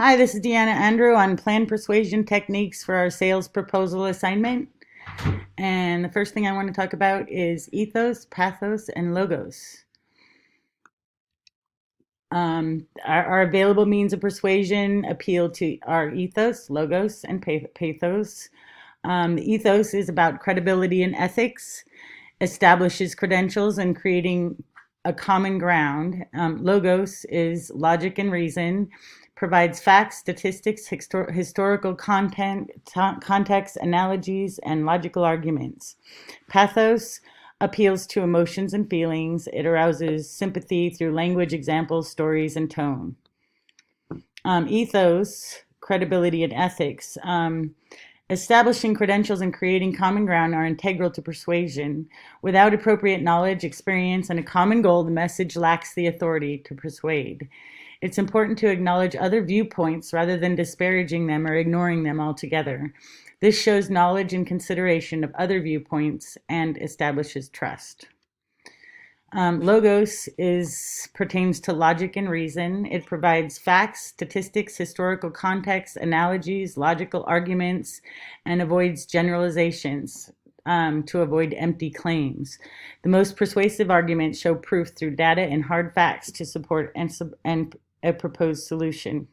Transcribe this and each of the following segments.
Hi, this is Deanna Andrew on plan persuasion techniques for our sales proposal assignment. And the first thing I want to talk about is ethos, pathos, and logos. Our available means of persuasion appeal to our ethos, logos, and pathos. The ethos is about credibility and ethics, establishes credentials and creating a common ground. Logos is logic and reason, provides facts, statistics, historical content, context, analogies, and logical arguments. Pathos appeals to emotions and feelings. It arouses sympathy through language, examples, stories, and tone. Ethos, credibility, and ethics. Establishing credentials and creating common ground are integral to persuasion. Without appropriate knowledge, experience, and a common goal, the message lacks the authority to persuade. It's important to acknowledge other viewpoints rather than disparaging them or ignoring them altogether. This shows knowledge and consideration of other viewpoints and establishes trust. Logos pertains to logic and reason. It provides facts, statistics, historical context, analogies, logical arguments, and avoids generalizations to avoid empty claims. The most persuasive arguments show proof through data and hard facts to support and a proposed solution.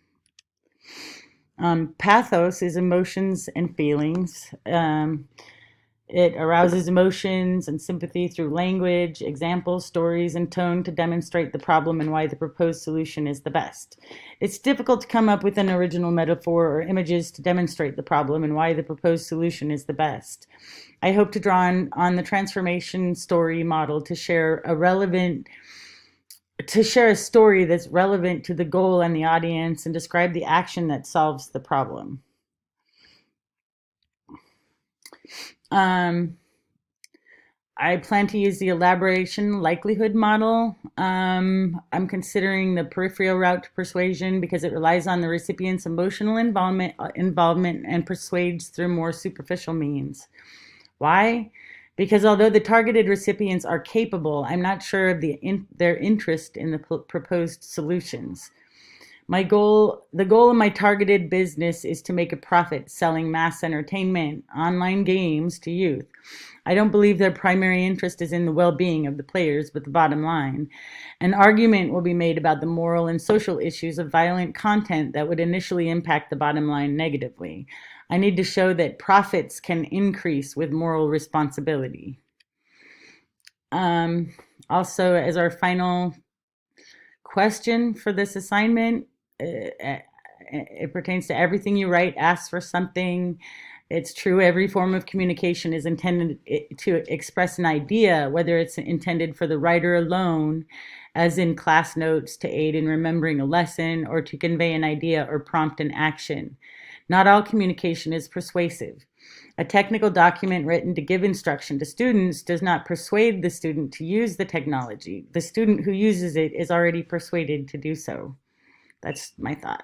Pathos is emotions and feelings. It arouses emotions and sympathy through language, examples, stories, and tone to demonstrate the problem and why the proposed solution is the best. It's difficult to come up with an original metaphor or images to demonstrate the problem and why the proposed solution is the best. I hope to draw on the transformation story model to share a story that's relevant to the goal and the audience and describe the action that solves the problem. I plan to use the elaboration likelihood model. I'm considering the peripheral route to persuasion because it relies on the recipient's emotional involvement and persuades through more superficial means. Why? Because although the targeted recipients are capable, I'm not sure of their interest in the proposed solutions. The goal of my targeted business is to make a profit selling mass entertainment, online games to youth. I don't believe their primary interest is in the well-being of the players, but the bottom line. An argument will be made about the moral and social issues of violent content that would initially impact the bottom line negatively. I need to show that profits can increase with moral responsibility. Also, as our final question for this assignment, it pertains to everything you write. Ask for something. It's true, every form of communication is intended to express an idea, whether it's intended for the writer alone, as in class notes to aid in remembering a lesson, or to convey an idea or prompt an action. Not all communication is persuasive. A technical document written to give instruction to students does not persuade the student to use the technology. The student who uses it is already persuaded to do so. That's my thought.